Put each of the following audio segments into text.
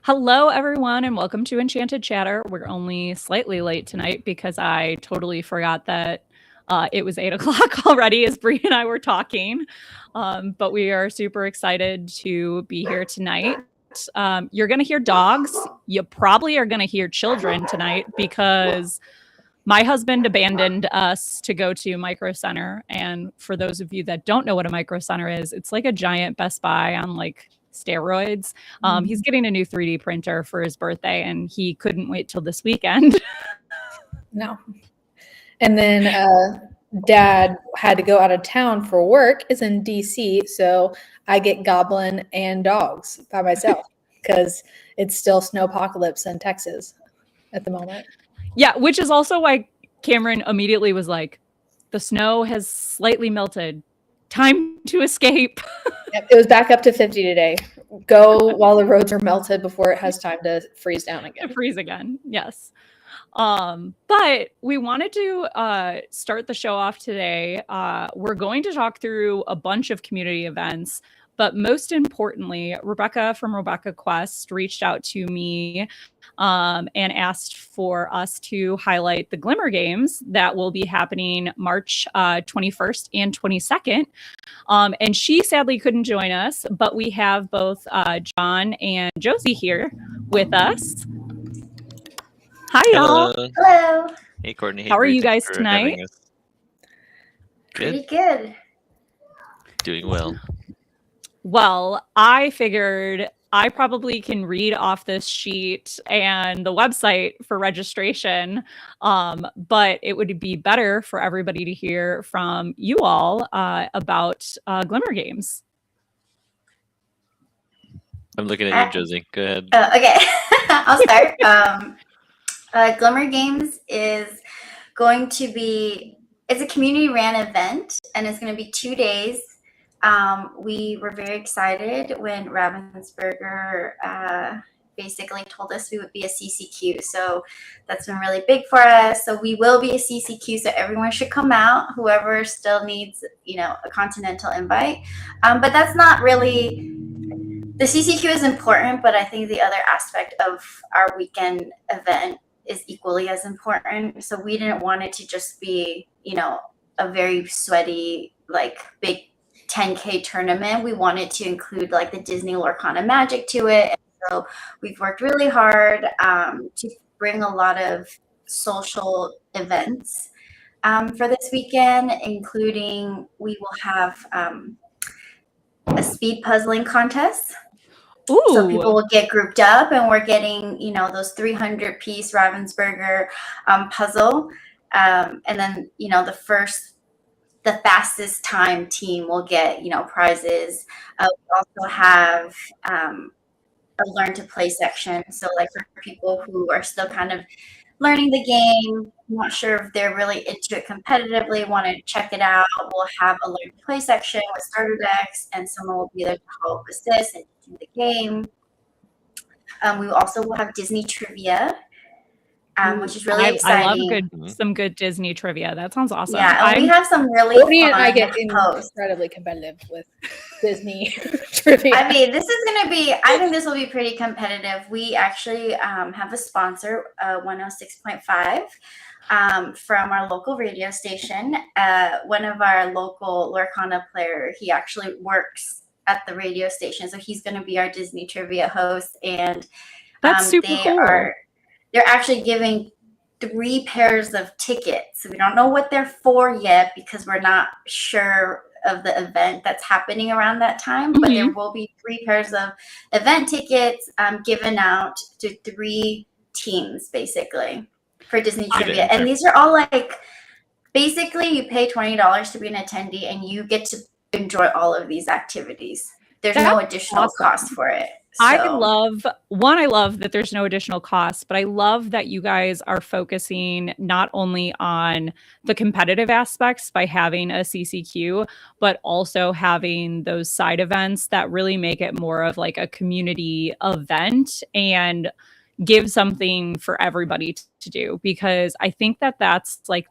Hello, everyone, and welcome to Enchanted Chatter. We're only slightly late tonight because I totally forgot that it was 8 o'clock already as Bree and I were talking. But we are super excited to be here tonight. You're going to hear dogs. You probably are going to hear children tonight because my husband abandoned us to go to Micro Center. And for those of you that don't know what a Micro Center is, it's like a giant Best Buy on like steroids. He's getting a new 3D printer for his birthday and he couldn't wait till this weekend. No. And then Dad had to go out of town for work, is in DC, so I get Goblin and dogs by myself because it's still snowpocalypse in Texas at the moment. Yeah, which is also why Cameron immediately was like, the snow has slightly melted. Time to escape. Yep, it was back up to 50 today. Go while the roads are melted before it has time to freeze down again. To freeze again, yes. But we wanted to start the show off today. We're going to talk through a bunch of community events, but most importantly, Rebecca from Rebecca Quest reached out to me and asked for us to highlight the Glimmer games that will be happening March 21st and 22nd. And she sadly couldn't join us, but we have both John and Josie here with us. Hi, y'all. Hello. Hey, Courtney. Hey, How are Bree, you guys thanks for tonight? having us. Pretty good. Doing well. Well, I figured I probably can read off this sheet and the website for registration, but it would be better for everybody to hear from you all about Glimmer games. I'm looking at you, Josie. Go ahead. Okay, I'll start. Glimmer Games is going to be, it's a community ran event and it's going to be 2 days. We were very excited when Ravensburger basically told us we would be a CCQ. So that's been really big for us. So we will be a CCQ. So everyone should come out, whoever still needs, a continental invite. But that's not really, the CCQ is important, but I think the other aspect of our weekend event is equally as important. So we didn't want it to just be, a very sweaty, like big 10K tournament. We wanted to include like the Disney Lorcana magic to it. And so we've worked really hard to bring a lot of social events for this weekend, including we will have a speed puzzling contest. Ooh. So people will get grouped up and we're getting, those 300-piece Ravensburger puzzle. And then, the fastest time team will get, prizes. We also have a learn to play section. So like for people who are still kind of learning the game, not sure if they're really into it competitively, want to check it out, we'll have a learn to play section with starter decks and someone will be there to help assist and do the game. We also will have Disney trivia, which is really exciting. I love some good Disney trivia. That sounds awesome. Yeah, and we have some really Courtney fun and I get posts. incredibly competitive with Disney trivia. I mean, I think this will be pretty competitive. We actually have a sponsor, 106.5, from our local radio station. One of our local Lorcana player, he actually works at the radio station. So he's going to be our Disney trivia host. And that's super cool. They're actually giving 3 pairs of tickets. We don't know what they're for yet because we're not sure of the event that's happening around that time. But there will be 3 pairs of event tickets given out to 3 teams, basically, for Disney trivia. And these are all like, basically, you pay $20 to be an attendee and you get to enjoy all of these activities. There's no additional cost for it. So. I love that there's no additional cost, but I love that you guys are focusing not only on the competitive aspects by having a CCQ, but also having those side events that really make it more of like a community event and give something for everybody to do. Because I think that that's like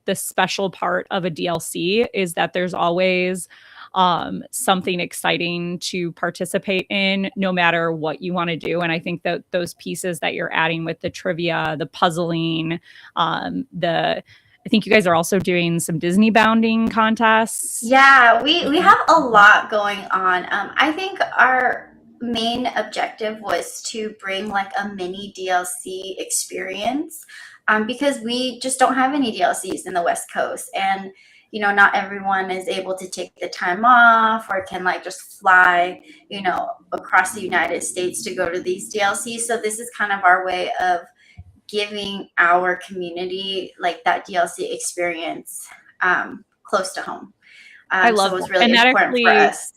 the special part of a DLC is that there's always something exciting to participate in, no matter what you want to do. And I think that those pieces that you're adding with the trivia, the puzzling, I think you guys are also doing some Disney bounding contests. Yeah, we have a lot going on. I think our main objective was to bring like a mini DLC experience, because we just don't have any DLCs in the West Coast, and not everyone is able to take the time off or can like just fly across the United States to go to these DLCs. So this is kind of our way of giving our community like that DLC experience close to home. I love so it was that. really And that important for actually- us.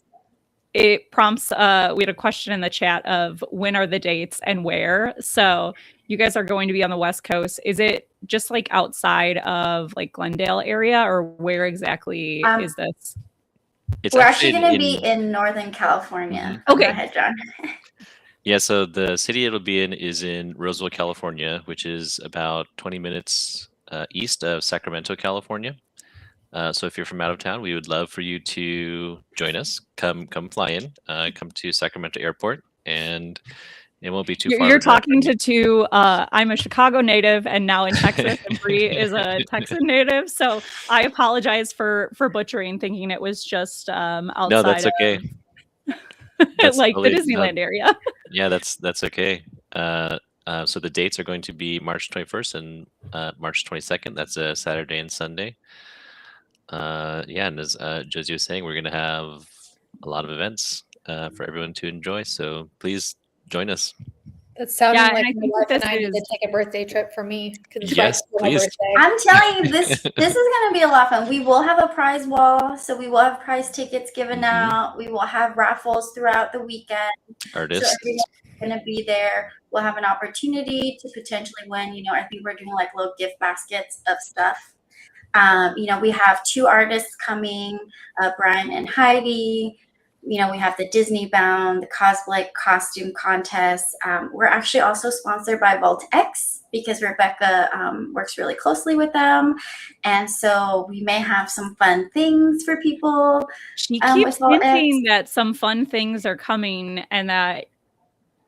It prompts, we had a question in the chat of when are the dates and where. So you guys are going to be on the West Coast. Is it just like outside of like Glendale area, or where exactly is this? We're actually going to be in Northern California. Okay. Go ahead, John. Yeah, so the city it'll be in is in Roseville, California, which is about 20 minutes east of Sacramento, California. So if you're from out of town, we would love for you to join us. Come fly in. Come to Sacramento Airport, and it won't be too far. You're talking to two. I'm a Chicago native and now in Texas, and Bree is a Texan native. So I apologize for butchering, thinking it was just outside. No, that's okay. That's like totally, the Disneyland area. Yeah, that's okay. So the dates are going to be March 21st and March 22nd. That's a Saturday and Sunday. And as Josie was saying, we're going to have a lot of events for everyone to enjoy. So please join us. That sounded like my wife and I need to take a birthday trip for me. Yes, please. I'm telling you, this is going to be a lot of fun. We will have a prize wall, so we will have prize tickets given out. We will have raffles throughout the weekend. Artists. So everyone's going to be there. We'll have an opportunity to potentially win. I think we're doing like little gift baskets of stuff. We have 2 artists coming, Brian and Heidi. We have the Disney Bound, the cosplay costume contest. We're actually also sponsored by Vault X because Rebecca works really closely with them. And so we may have some fun things for people. She keeps hinting that some fun things are coming, and that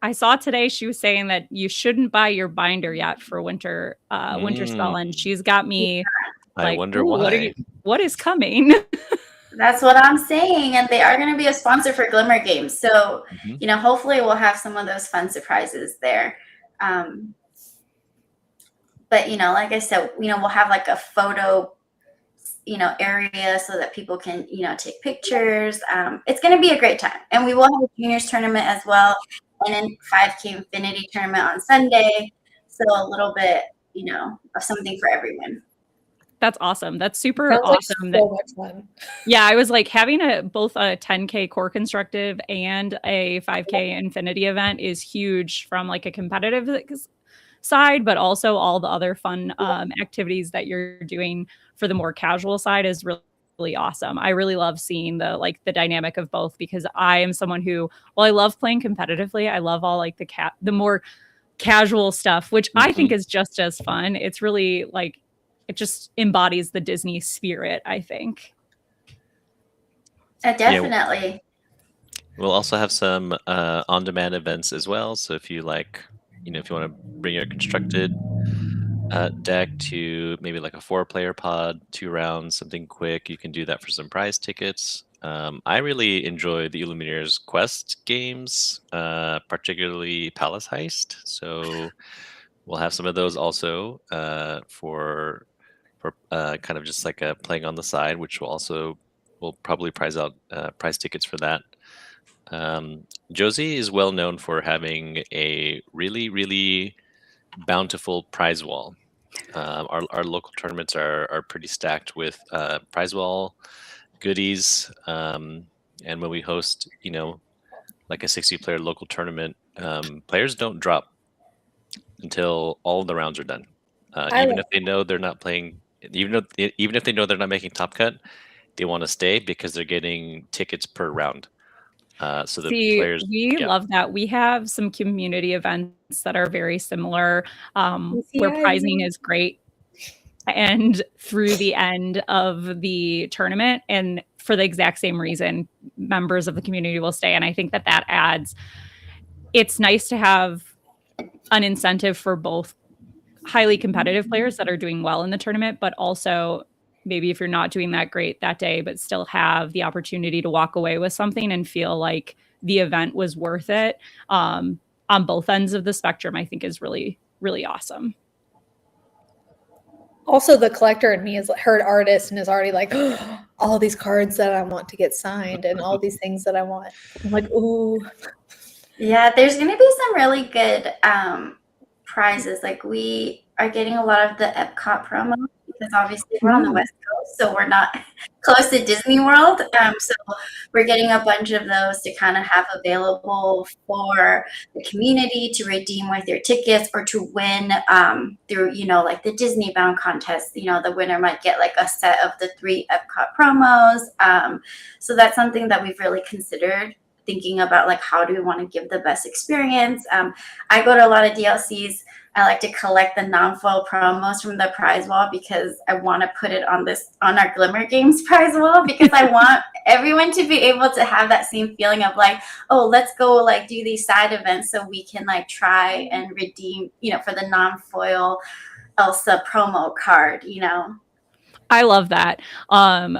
I saw today she was saying that you shouldn't buy your binder yet for Winterspell, and she's got me I wonder why. What is coming? That's what I'm saying. And they are going to be a sponsor for Glimmer Games. So, hopefully we'll have some of those fun surprises there. But, like I said, we'll have like a photo, area so that people can, take pictures. It's going to be a great time. And we will have a juniors tournament as well. And then 5K Infinity tournament on Sunday. So a little bit, of something for everyone. That's awesome. That's super awesome. So much fun. Yeah, I was like having both a 10K core constructive and a 5K Infinity event is huge from like a competitive side, but also all the other fun activities that you're doing for the more casual side is really awesome. I really love seeing the dynamic of both, because I am someone who, I love playing competitively. I love all like the more casual stuff, which I think is just as fun. It's really like, it just embodies the Disney spirit, I think. Definitely. Yeah. We'll also have some on-demand events as well. So if you like, if you want to bring your constructed deck to maybe like a 4-player pod, 2 rounds, something quick, you can do that for some prize tickets. I really enjoy the Illumineers Quest games, particularly Palace Heist. So we'll have some of those also for kind of just like playing on the side, which we'll probably prize out prize tickets for that. Josie is well known for having a really, really bountiful prize wall. Our local tournaments are pretty stacked with prize wall goodies. And when we host, like a 60-player local tournament, players don't drop until all the rounds are done. Even if they know they're not playing, even if they know they're not making top cut, they want to stay because they're getting tickets per round. So the players, love that. We have some community events that are very similar, where prizing is great and through the end of the tournament. And for the exact same reason, members of the community will stay. And I think that adds, it's nice to have an incentive for both highly competitive players that are doing well in the tournament, but also maybe if you're not doing that great that day, but still have the opportunity to walk away with something and feel like the event was worth it, on both ends of the spectrum, I think is really, really awesome. Also, the collector in me has heard artists and is already like, oh, all these cards that I want to get signed and all these things that I want. I'm like, ooh. Yeah, there's going to be some really good prizes. Like we are getting a lot of the Epcot promo because obviously we're on the West Coast, so we're not close to Disney World. So we're getting a bunch of those to kind of have available for the community to redeem with your tickets or to win through, like the Disney Bound contest. The winner might get like a set of the 3 Epcot promos. So that's something that we've really considered, thinking about like how do we want to give the best experience. I go to a lot of DLCs. I like to collect the non-foil promos from the prize wall because I want to put it on our Glimmer Games prize wall because I want everyone to be able to have that same feeling of like, oh, let's go like do these side events so we can like try and redeem, for the non-foil Elsa promo card, I love that.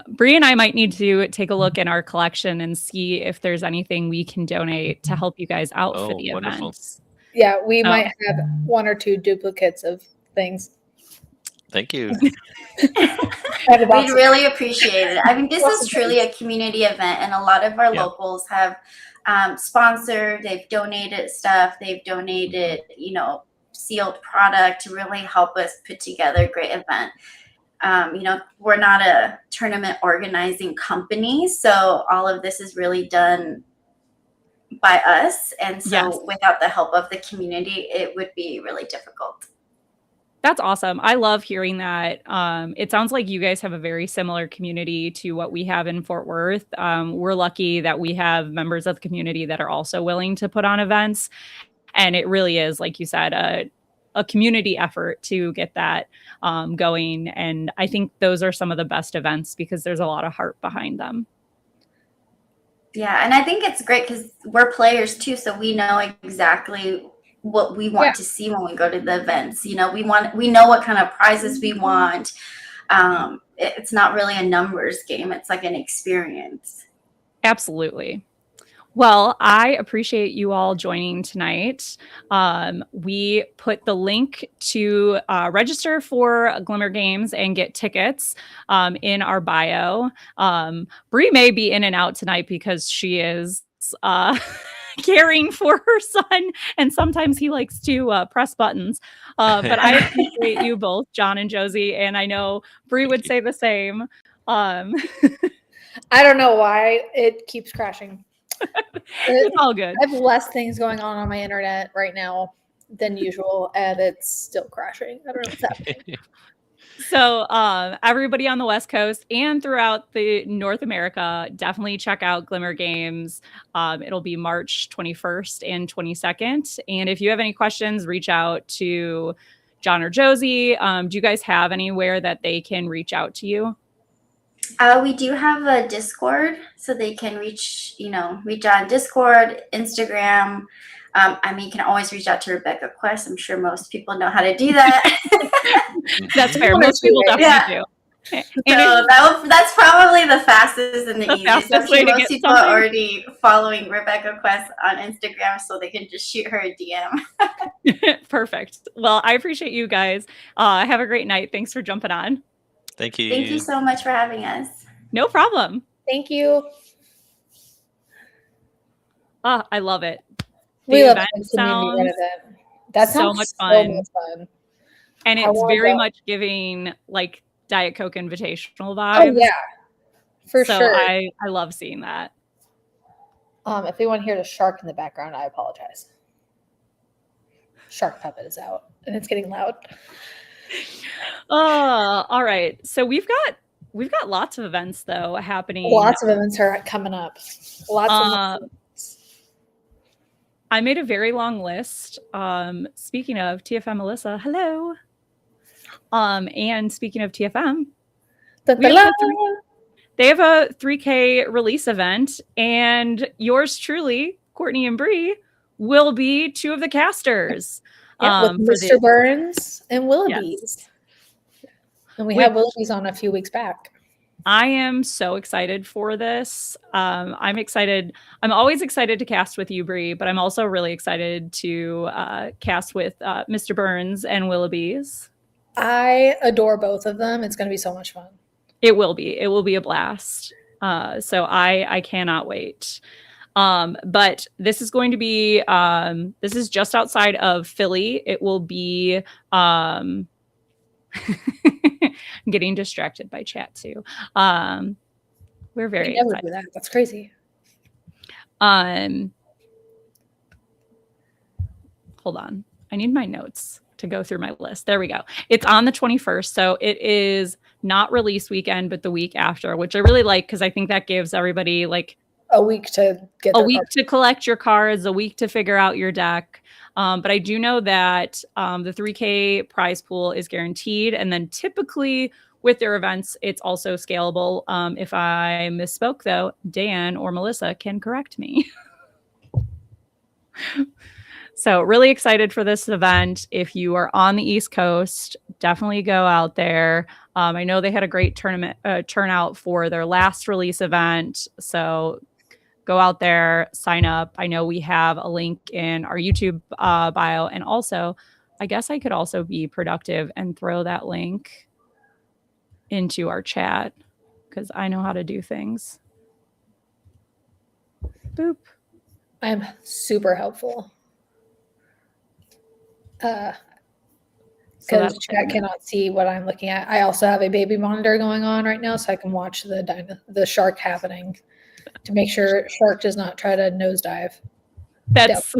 Bree and I might need to take a look in our collection and see if there's anything we can donate to help you guys out for the events. Yeah, we might have 1 or 2 duplicates of things. Thank you. We'd really appreciate it. I mean, this is truly a community event, and a lot of our locals have sponsored, they've donated stuff, they've donated, sealed product to really help us put together a great event. We're not a tournament organizing company, so all of this is really done by us. And so without the help of the community, it would be really difficult. That's awesome. I love hearing that. It sounds like you guys have a very similar community to what we have in Fort Worth. We're lucky that we have members of the community that are also willing to put on events. And it really is, like you said, a community effort to get that going. And I think those are some of the best events because there's a lot of heart behind them. Yeah, and I think it's great because we're players too, so we know exactly what we want to see when we go to the events. We know what kind of prizes we want. It's not really a numbers game; it's like an experience. Absolutely. Well, I appreciate you all joining tonight. We put the link to register for Glimmer Games and get tickets in our bio. Bree may be in and out tonight because she is caring for her son, and sometimes he likes to press buttons. But I appreciate you both, John and Josie, and I know Bree would say the same. I don't know why it keeps crashing. It's all good. I have less things going on my internet right now than usual, and it's still crashing. I don't know what's happening. So everybody on the West Coast and throughout the North America, definitely check out Glimmer Games. It'll be March 21st and 22nd. And if you have any questions, reach out to John or Josie. Do you guys have anywhere that they can reach out to you? We do have a Discord, so they can reach on Discord, Instagram. You can always reach out to Rebecca Quest. I'm sure most people know how to do that. That's fair. Most people definitely do. So that's probably the fastest and the easiest. Most people are already following Rebecca Quest on Instagram, so they can just shoot her a DM. Perfect. Well, I appreciate you guys. Have a great night. Thanks for jumping on. Thank you. Thank you so much for having us. No problem. Thank you. I love it. We love the community event. That sounds so much fun. So much fun. And it's very much giving like Diet Coke invitational vibes. Oh yeah, for sure. I love seeing that. If anyone hears a shark in the background, I apologize. Shark puppet is out, and it's getting loud. All right. So we've got lots of events though happening. Lots of events are coming up. Lots of events. I made a very long list. Speaking of TFM, Melissa, hello. And speaking of TFM, they have a 3K release event, and yours truly, Courtney and Bree, will be two of the casters. Yeah, with Mr. Burns and Willoughby's. Yes. And we had Willoughby's on a few weeks back. I am so excited for this. I'm excited. I'm always excited to cast with you, Bree, but I'm also really excited to cast with Mr. Burns and Willoughby's. I adore both of them. It's going to be so much fun. It will be. It will be a blast. So I cannot wait. But this is going to be, this is just outside of Philly. It will be, I'm getting distracted by chat too. We're very never excited. do that. That's crazy. Hold on. I need my notes to go through my list. There we go. It's on the 21st. So it is not release weekend, but the week after, which I really like because I think that gives everybody like a week to get a week to collect your cards, a week to figure out your deck. But I do know that the 3K prize pool is guaranteed. And then typically with their events, it's also scalable. If I misspoke, though, Dan or Melissa can correct me. So really excited for this event. If you are on the East Coast, definitely go out there. I know they had a great turnout for their last release event. So go out there, sign up. I know we have a link in our YouTube bio. And also, I guess I could also be productive and throw that link into our chat because I know how to do things. Boop. I'm super helpful. Because chat cannot see what I'm looking at. I also have a baby monitor going on right now, so I can watch the shark happening to make sure shark does not try to nosedive. That's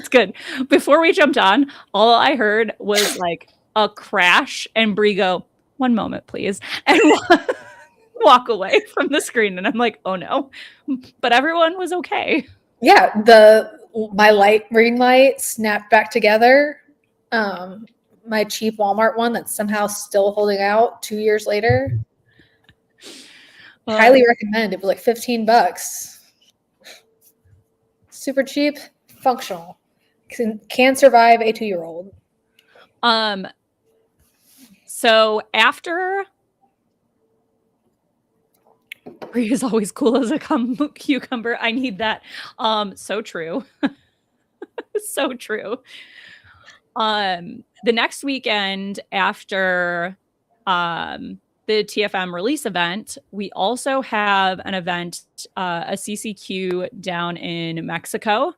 good. Before we jumped on, all I heard was like a crash and Bree go, "1 moment, please," and walk away from the screen. And I'm like, oh no. But everyone was okay. Yeah, my ring light snapped back together. My cheap Walmart one that's somehow still holding out 2 years later. Highly recommend. It was like $15. Super cheap, functional. Can survive a 2-year-old. So after Bree is always cool as a cucumber. I need that. So true. So true. The next weekend after the TFM release event, we also have an event, a CCQ down in Mexico,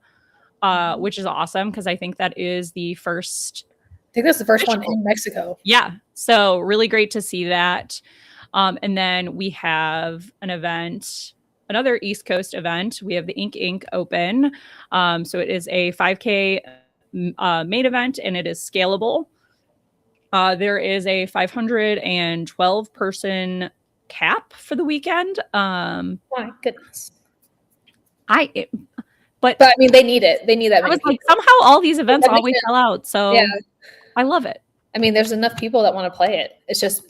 which is awesome because I think that is the first. I think that's the first one in Mexico. Yeah. So really great to see that. And then we have an event, another East Coast event. We have the Ink Open. So it is a 5K main event and it is scalable. There is a 512 person cap for the weekend. My goodness. But I mean, they need it. They need that. I was like, somehow all these events always sell out. So yeah. I love it. I mean, there's enough people that want to play it. It's just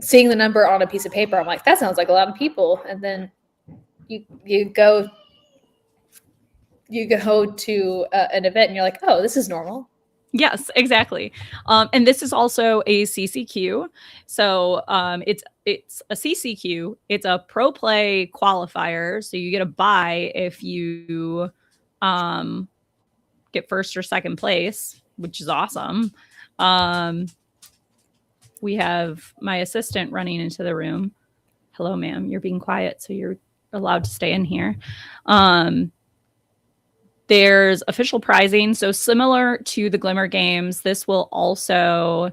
seeing the number on a piece of paper. I'm like, that sounds like a lot of people. And then you go to an event and you're like, oh, this is normal. Yes, exactly. And this is also a CCQ. So it's a CCQ. It's a pro play qualifier. So you get a bye if you get first or second place, which is awesome. We have my assistant running into the room. Hello, ma'am. You're being quiet, so you're allowed to stay in here. There's official prizing. So similar to the Glimmer games, this will also...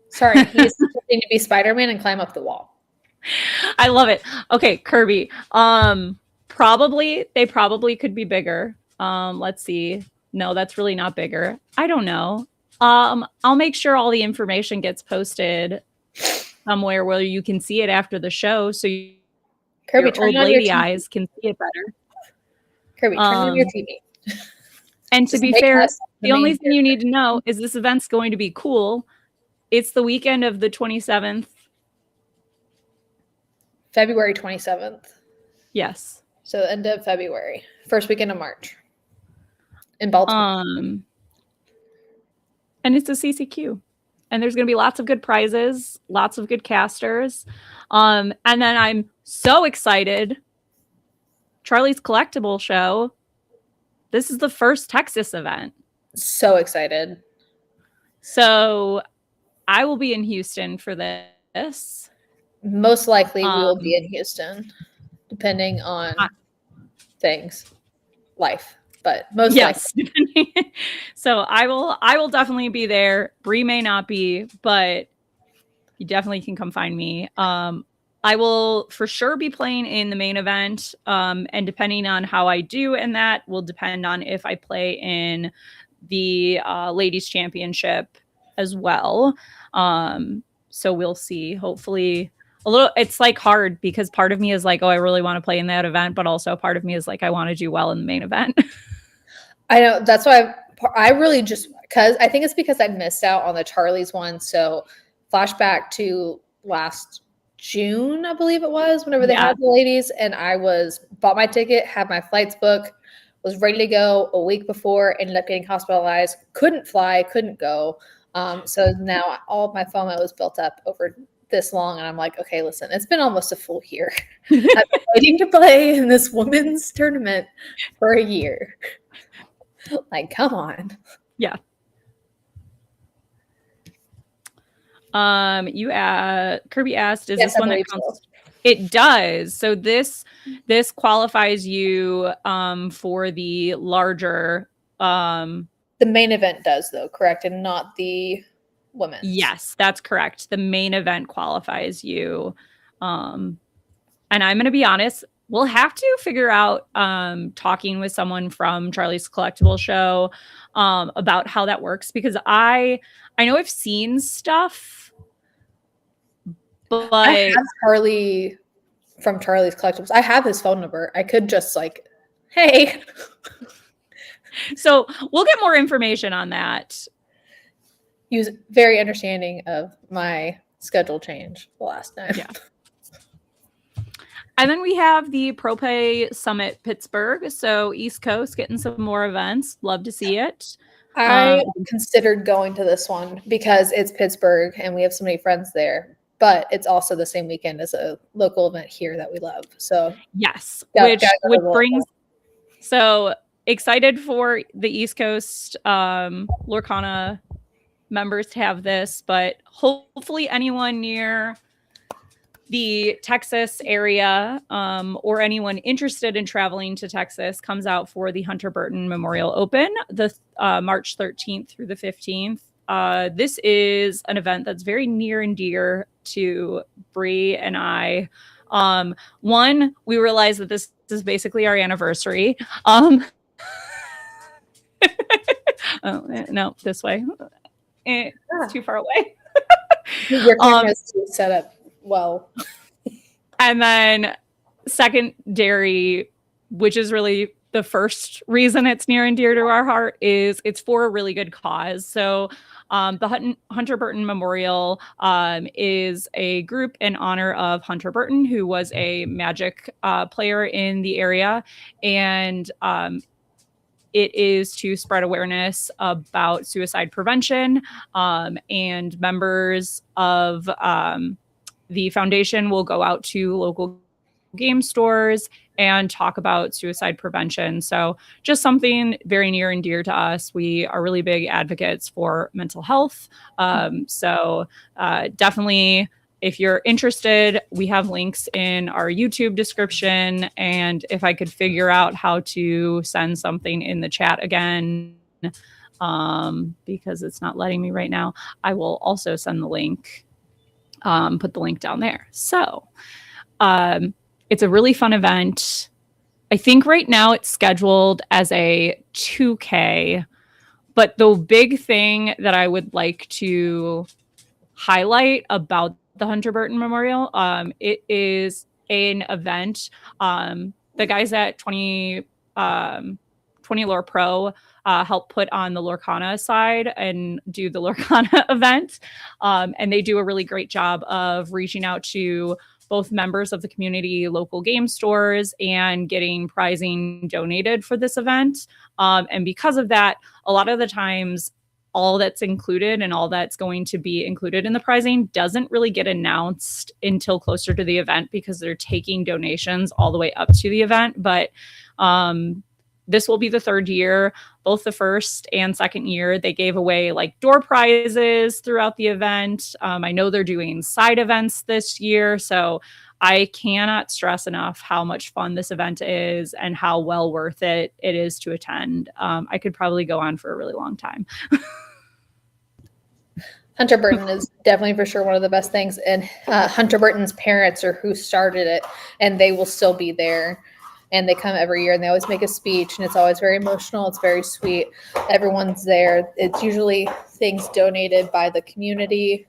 Sorry, he's pretending to be Spider-Man and climb up the wall. I love it. Okay, Kirby. They probably could be bigger. Let's see. No, that's really not bigger. I don't know. I'll make sure all the information gets posted somewhere where you can see it after the show, so Kirby, your old lady eyes can see it better. Kirby, turn on your TV. And to be fair, the only thing you need to know is this event's going to be cool. It's the weekend of the 27th February 27th. Yes. So end of February, first weekend of March in Baltimore. And it's a CCQ. And there's going to be lots of good prizes, lots of good casters. And then I'm so excited. Charlie's Collectible Show. This is the first Texas event. So excited. So I will be in Houston for this. Most likely we will be in Houston, depending on things, life. But most likely. So I will definitely be there. Bree may not be, but you definitely can come find me. I will for sure be playing in the main event. And depending on how I do in that will depend on if I play in the ladies championship as well. So we'll see. Hopefully it's like hard because part of me is like, oh, I really want to play in that event. But also part of me is like, I want to do well in the main event. I know. That's why I really just, because I think it's because I missed out on the Charlie's one. So flashback to last June, I believe it was, whenever they had the ladies. And I bought my ticket, had my flights booked, was ready to go a week before, ended up getting hospitalized, couldn't fly, couldn't go. So now all of my FOMO was built up over this long. And I'm like, okay, listen, it's been almost a full year. I've been waiting to play in this women's tournament for a year. Like, come on. Yeah. Kirby asked, is this one that counts? It does. So this qualifies you for the larger the main event does though, correct? And not the women's. Yes, that's correct. The main event qualifies you. And I'm gonna be honest, we'll have to figure out talking with someone from Charlie's Collectible Show about how that works, because I know I've seen stuff, but I have Charlie from Charlie's Collectibles. I have his phone number. I could just like, hey. So we'll get more information on that. He was very understanding of my schedule change the last time. Yeah. And then we have the ProPay Summit Pittsburgh. So East Coast getting some more events. Love to see it. I considered going to this one because it's Pittsburgh and we have so many friends there. But it's also the same weekend as a local event here that we love. So yes, which brings so excited for the East Coast Lorcana members to have this, but hopefully anyone near the Texas area or anyone interested in traveling to Texas comes out for the Hunter Burton Memorial Open, the March 13th through the 15th. This is an event that's very near and dear to Bree and I. One, we realized that this is basically our anniversary. Oh, no, this way. It's too far away. Your camera's set up well. And then secondary, which is really the first reason it's near and dear to our heart, is it's for a really good cause. So the Hunter Burton Memorial is a group in honor of Hunter Burton, who was a Magic player in the area. And it is to spread awareness about suicide prevention, and members of the foundation will go out to local game stores and talk about suicide prevention. So just something very near and dear to us. We are really big advocates for mental health. So definitely, if you're interested, we have links in our YouTube description. And if I could figure out how to send something in the chat again, because it's not letting me right now, I will also send the link, put the link down there. So it's a really fun event. I think right now it's scheduled as a 2K, but the big thing that I would like to highlight about the Hunter Burton Memorial, it is an event. The guys at 20 Lore Pro help put on the Lorcana side and do the Lorcana event. And they do a really great job of reaching out to both members of the community, local game stores, and getting prizing donated for this event. And because of that, a lot of the times, all that's included and all that's going to be included in the prizing doesn't really get announced until closer to the event because they're taking donations all the way up to the event. But this will be the third year. Both the first and second year, they gave away like door prizes throughout the event. I know they're doing side events this year. So I cannot stress enough how much fun this event is and how well worth it is to attend. I could probably go on for a really long time. Hunter Burton is definitely for sure one of the best things. And Hunter Burton's parents are who started it, and they will still be there. And they come every year and they always make a speech, and it's always very emotional. It's very sweet. Everyone's there. It's usually things donated by the community.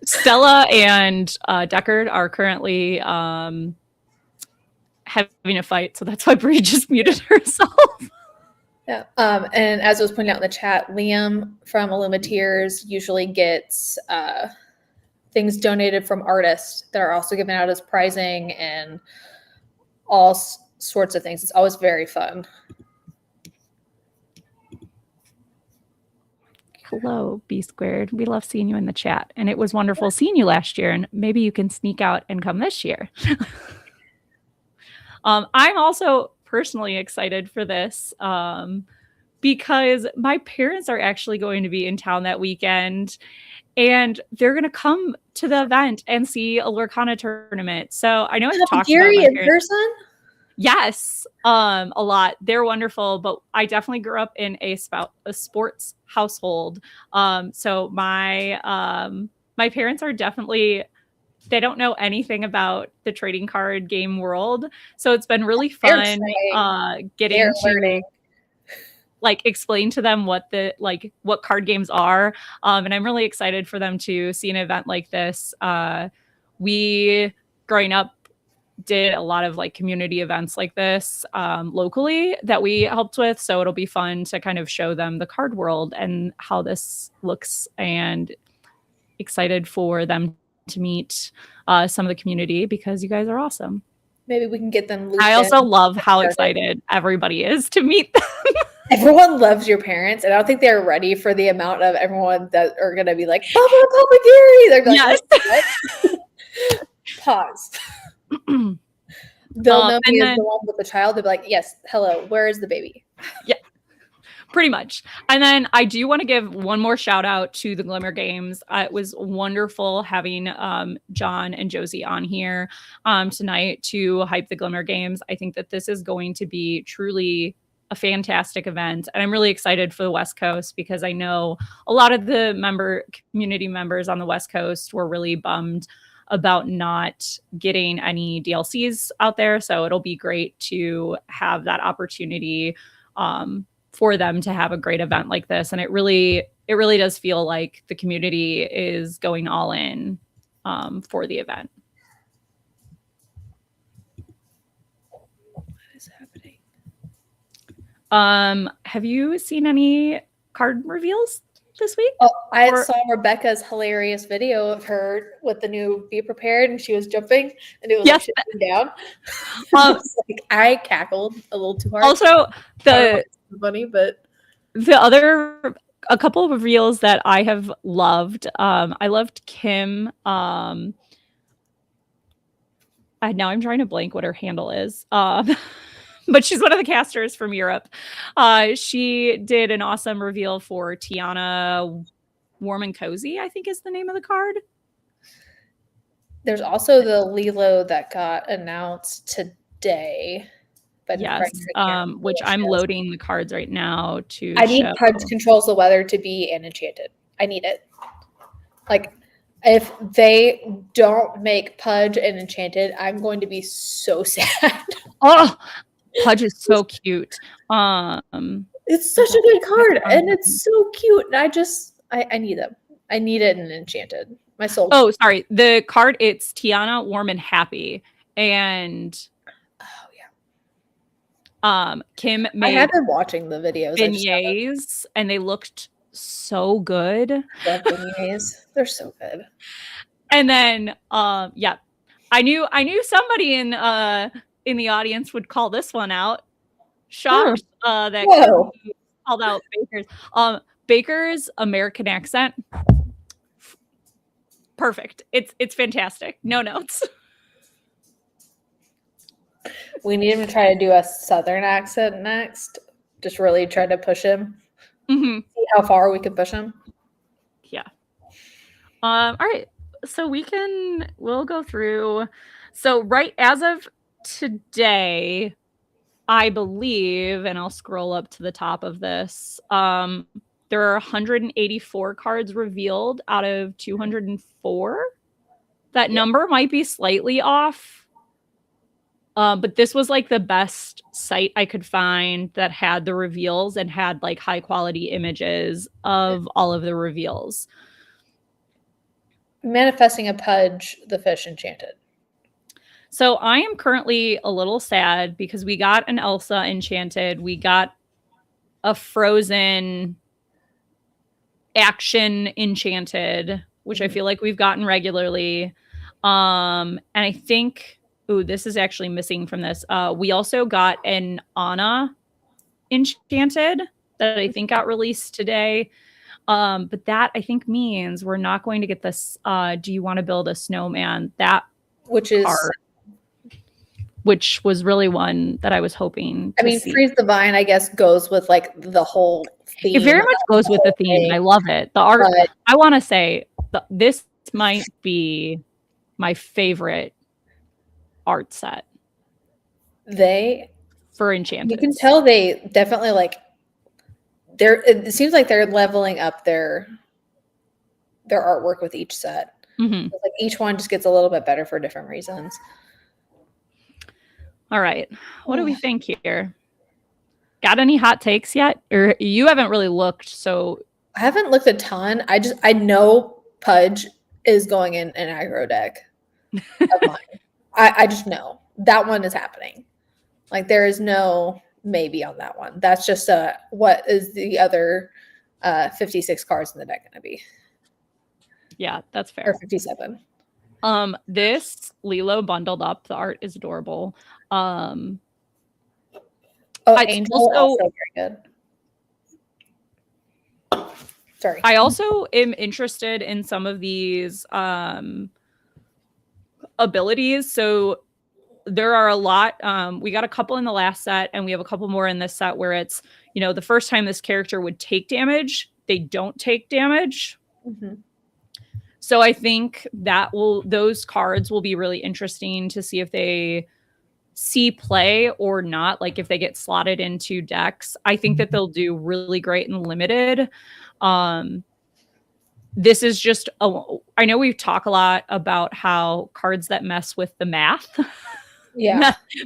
Stella and Deckard are currently having a fight, so that's why Bree just muted herself. Yeah. And as was pointed out in the chat, Liam from Illumineers usually gets things donated from artists that are also given out as prizing and all sorts of things. It's always very fun. Hello, B Squared. We love seeing you in the chat. And it was wonderful seeing you last year. And maybe you can sneak out and come this year. I'm also personally excited for this because my parents are actually going to be in town that weekend. And they're going to come to the event and see a Lorcana tournament. So I know I've talked about Gary in person? Yes, a lot. They're wonderful, but I definitely grew up in a sports household. So my parents are definitely, they don't know anything about the trading card game world. So it's been really fun getting to like explain to them what card games are. And I'm really excited for them to see an event like this. We growing up did a lot of like community events like this locally that we helped with. So it'll be fun to kind of show them the card world and how this looks, and excited for them to meet some of the community because you guys are awesome. Maybe we can get them. I also love how excited everybody is to meet them. Everyone loves your parents, and I don't think they're ready for the amount of everyone that are going to be like, Papa Gary. They're like, yes. What? Pause. They'll know me as the one with the child. They'll be like, yes, hello, where is the baby? Yeah, pretty much. And then I do want to give one more shout out to the Glimmer games. It was wonderful having John and Josie on here tonight to hype the Glimmer games. I think that this is going to be truly a fantastic event, and I'm really excited for the West Coast because I know a lot of the community members on the West Coast were really bummed about not getting any DLCs out there. So it'll be great to have that opportunity for them to have a great event like this. And it really does feel like the community is going all in for the event. What is happening? Have you seen any card reveals this week? Oh, I saw Rebecca's hilarious video of her with the new Be Prepared, and she was jumping, and it was like shifting down. I cackled a little too hard. Also, funny, but a couple of reveals that I have loved. I loved Kim. Now I'm trying to blank what her handle is. But she's one of the casters from Europe. She did an awesome reveal for Tiana Warm and Cozy, I think is the name of the card. There's also the Lilo that got announced today. But yes, which I'm loading the cards right now to I need Pudge Controls the Weather to be an Enchanted. I need it. Like, if they don't make Pudge an Enchanted, I'm going to be so sad. Oh, Pudge is so cute. It's such a good card, and it's so cute. And I need them. I need it in Enchanted. My soul. Oh, sorry. The card, it's Tiana, Warm and Happy. And Kim made I have been watching the videos. beignets, and they looked so good. Love beignets. They're so good. And then, yeah, I knew somebody in the audience would call this one out. Shocked that Whoa. called out Baker's. Baker's American accent, perfect. It's fantastic. No notes. We need him to try to do a Southern accent next. Just really try to push him. Mm-hmm. See how far we can push him. Yeah. All right. So we'll go through. So right as of today, I believe, and I'll scroll up to the top of this. There are 184 cards revealed out of 204. That number might be slightly off. But this was like the best site I could find that had the reveals and had like high quality images of all of the reveals. Manifesting a Pudge, the fish enchanted. So I am currently a little sad because we got an Elsa enchanted. We got a Frozen action enchanted, which I feel like we've gotten regularly. And I think, this is actually missing from this. We also got an Anna enchanted that I think got released today. But that I think means we're not going to get this. Do you want to build a snowman? That which is card, which was really one that I was hoping to see. Freeze the Vine, I guess, goes with like the whole theme. It very much goes with the theme. Thing. I love it. The art, I want to say, this might be my favorite art set. For Enchanted. You can tell they definitely it seems like they're leveling up their artwork with each set. Mm-hmm. Like each one just gets a little bit better for different reasons. All right. What do we think here? Got any hot takes yet? Or you haven't really looked, so I haven't looked a ton. I know Pudge is going in an aggro deck of mine. I just know that one is happening. Like there is no maybe on that one. That's just what is the other 56 cards in the deck going to be? Yeah, that's fair. Or 57. This Lilo bundled up. The art is adorable. Angel also very good. Sorry. I also am interested in some of these abilities. So there are a lot. We got a couple in the last set, and we have a couple more in this set where it's, the first time this character would take damage, they don't take damage. Mm-hmm. So I think those cards will be really interesting to see if they see play or not, like if they get slotted into decks. I think that they'll do really great in limited. This is just I know we talk a lot about how cards that mess with the math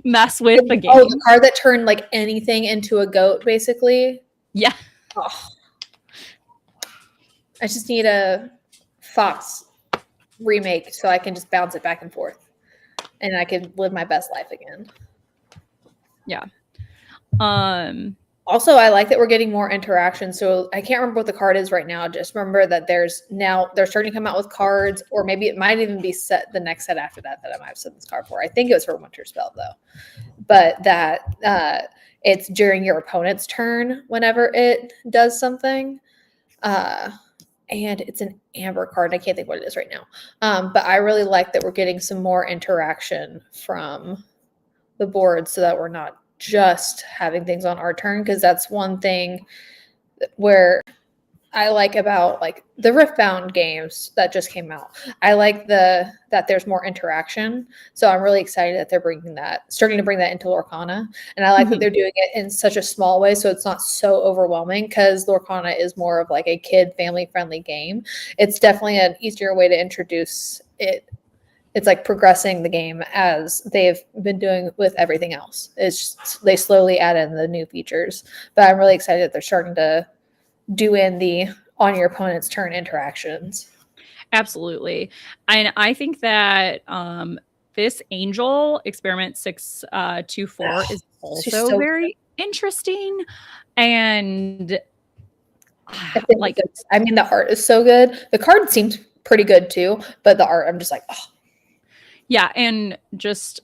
mess with the game. Oh, the card that turned like anything into a goat, basically. Yeah. Oh. I just need a Fox remake so I can just bounce it back and forth and I can live my best life again. Yeah. Also, I like that we're getting more interaction. So I can't remember what the card is right now. Just remember that they're starting to come out with cards, or maybe it might even be the next set after that I might have set this card for. I think it was for Winterspell though. But that it's during your opponent's turn whenever it does something. And it's an amber card. I can't think what it is right now. But I really like that we're getting some more interaction from the board so that we're not just having things on our turn, because that's one thing where I like about like the Riftbound games that just came out. I like that there's more interaction. So I'm really excited that they're starting to bring that into Lorcana. And I like that they're doing it in such a small way so it's not so overwhelming, because Lorcana is more of like a kid family friendly game. It's definitely an easier way to introduce it. It's like progressing the game as they've been doing with everything else. It's just, they slowly add in the new features. But I'm really excited that they're starting to do in the on your opponent's turn interactions. Absolutely. And I think that this Angel Experiment 624 is also very interesting. And I think like I mean, the art is so good. The card seems pretty good too, but the art, I'm just like, oh. Yeah, and just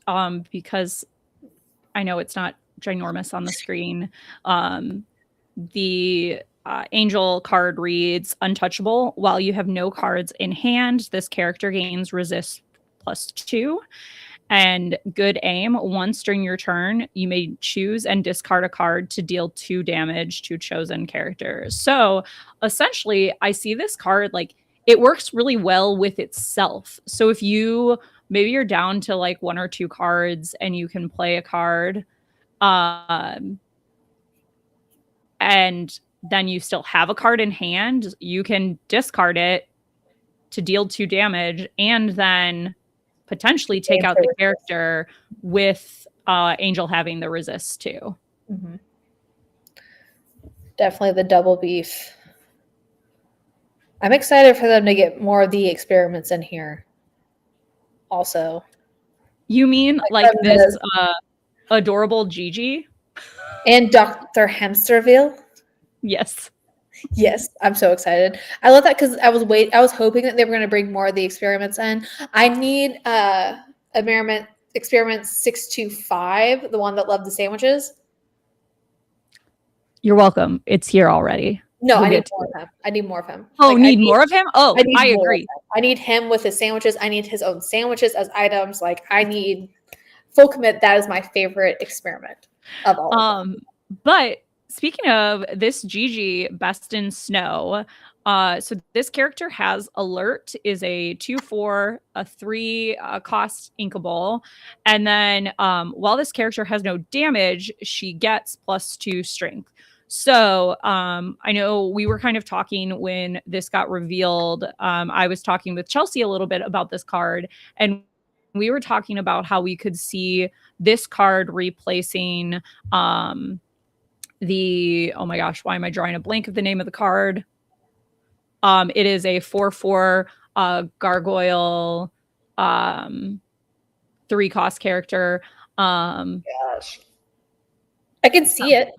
because I know it's not ginormous on the screen, the angel card reads untouchable. While you have no cards in hand, this character gains resist +2 and good aim. Once during your turn, you may choose and discard a card to deal 2 damage to chosen characters. So essentially, I see this card like it works really well with itself. So if maybe you're down to like 1 or 2 cards and you can play a card, and then you still have a card in hand, you can discard it to deal 2 damage and then potentially take out the character with Angel having the resist too. Mm-hmm. Definitely the double beef. I'm excited for them to get more of the experiments in here. Also, you mean like this adorable Gigi and Dr. Hamsterville? Yes. Yes, I'm so excited. I love that because I was hoping that they were going to bring more of the experiments in. I need experiment 625, the one that loved the sandwiches. You're welcome. It's here already. No, I need more of him. I need more of him. Oh, like, more of him? Oh, I agree. I need him with his sandwiches. I need his own sandwiches as items. Like, I need full commit. That is my favorite experiment of all of them. But speaking of this Gigi, Best in Snow, so this character has Alert, is a 2/4, a 3 cost inkable. And then while this character has no damage, she gets +2 strength. So I know we were kind of talking when this got revealed. I was talking with Chelsea a little bit about this card, and we were talking about how we could see this card replacing oh my gosh, why am I drawing a blank of the name of the card? It is a 4/4 gargoyle 3 cost character. Gosh. I can see it.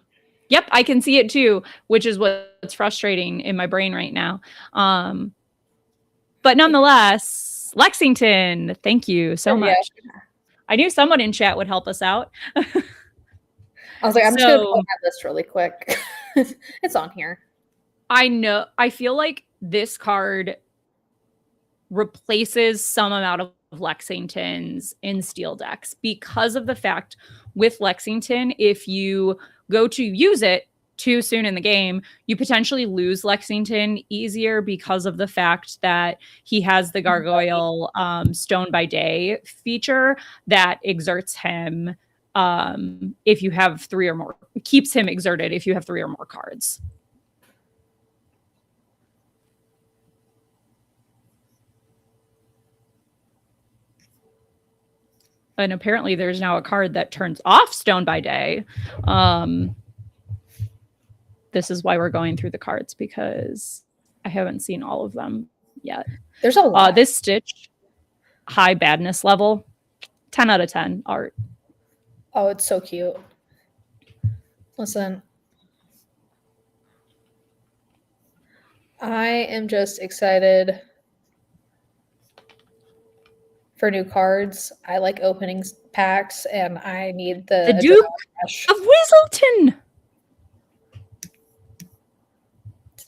Yep, I can see it too, which is what's frustrating in my brain right now. But nonetheless, Lexington, thank you so much. Yeah. I knew someone in chat would help us out. I was like, I'm just going to pull my list really quick. It's on here. I know. I feel like this card replaces some amount of Lexingtons in steel decks because of the fact with Lexington, if you go to use it too soon in the game, you potentially lose Lexington easier because of the fact that he has the gargoyle Stone by Day feature that exerts him if you have 3 or more, keeps him exerted if you have 3 or more cards. And apparently there's now a card that turns off Stone by Day. This is why we're going through the cards, because I haven't seen all of them yet. There's a lot. This Stitch, high badness level, 10 out of 10 art. Oh, it's so cute. Listen, I am just excited for new cards. I like opening packs, and I need the Duke of Whistleton.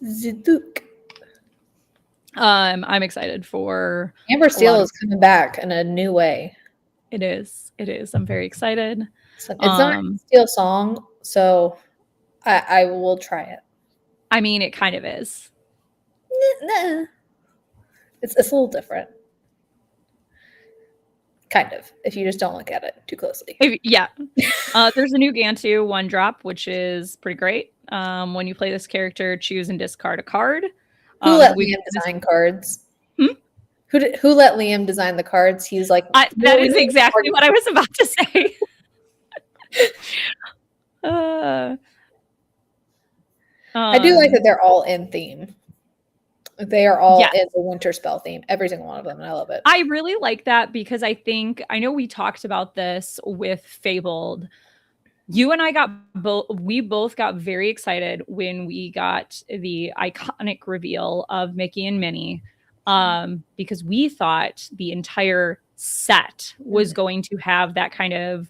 The Duke. I'm excited for Amber Steel is coming back in a new way. It is. I'm very excited. It's not a Steel song, so I will try it. I mean, it kind of is. Nah. It's a little different. Kind of, if you just don't look at it too closely. Yeah. There's a new Gantu 1-drop, which is pretty great. When you play this character, choose and discard a card. Who let Liam design cards? Who let Liam design the cards? He's like, that is exactly what I was about to say. I do like that they're all in theme. They are all in the Winterspell theme, every single one of them, and I love it. I really like that because I know we talked about this with Fabled. You and I we both got very excited when we got the iconic reveal of Mickey and Minnie, because we thought the entire set was going to have that kind of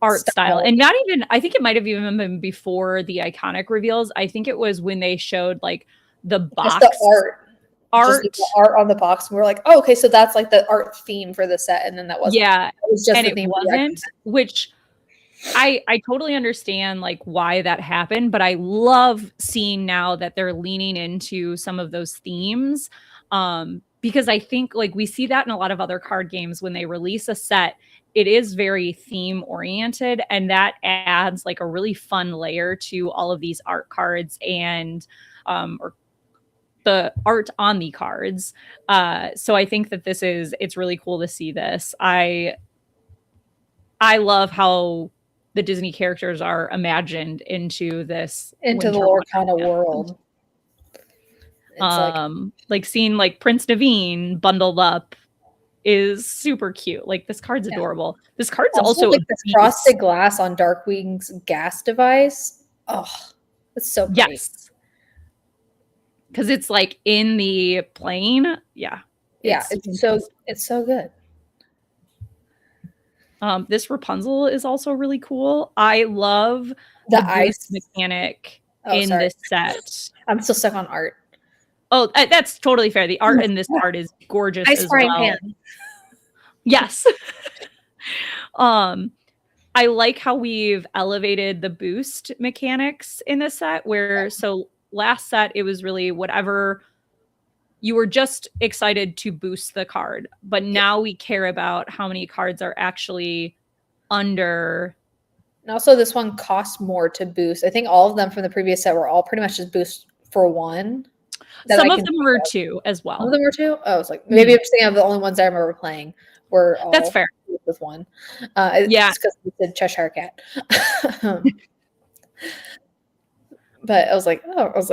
art style. And not even, I think it might have even been before the iconic reveals. I think it was when they showed like the box just the art. Just the art on the box. And we're like, oh, okay, so that's like the art theme for the set. And then that wasn't. Yeah. It was just and the it theme wasn't, which I totally understand like why that happened, but I love seeing now that they're leaning into some of those themes. Because I think like we see that in a lot of other card games when they release a set, it is very theme oriented, and that adds like a really fun layer to all of these art cards and or the art on the cards. So I think that it's really cool to see this. I love how the Disney characters are imagined into the Lorcana world. It's like seeing like Prince Naveen bundled up is super cute. Like this card's adorable. This card's also like this frosted glass on Darkwing's gas device. Oh, it's so pretty. Yes. Because it's like in the plane. Yeah. Yeah, it's so good. This Rapunzel is also really cool. I love the ice mechanic in this set. I'm still stuck on art. Oh, that's totally fair. The art in this part is gorgeous as well. Pan. Yes. I like how we've elevated the boost mechanics in this set so last set it was really whatever you were just excited to boost the card, but now we care about how many cards are actually under. And also this one costs more to boost. I think all of them from the previous set were all pretty much just boost for one. Some of them were two as well. Some of them were two? Oh, it's like maybe I'm just thinking of the only ones I remember playing were all that's fair with one. It's because we did Cheshire Cat. But I was like,